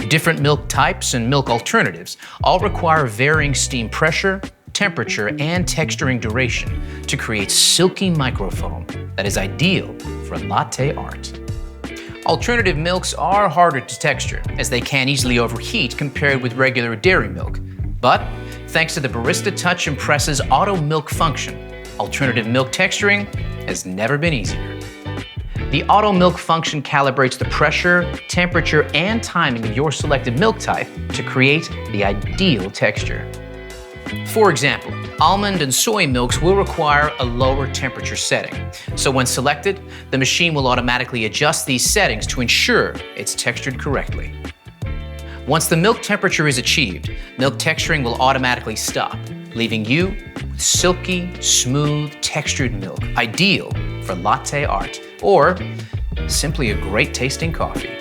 Different milk types and milk alternatives all require varying steam pressure, temperature, and texturing duration to create silky microfoam that is ideal for latte art. Alternative milks are harder to texture, as they can easily overheat compared with regular dairy milk. But thanks to the Barista Touch Impress's Auto MilQ function, alternative milk texturing has never been easier. The Auto MilQ function calibrates the pressure, temperature, and timing of your selected milk type to create the ideal texture. For example, almond and soy milks will require a lower temperature setting. So when selected, the machine will automatically adjust these settings to ensure it's textured correctly. Once the milk temperature is achieved, milk texturing will automatically stop, leaving you with silky, smooth, textured milk, ideal for latte art or simply a great tasting coffee.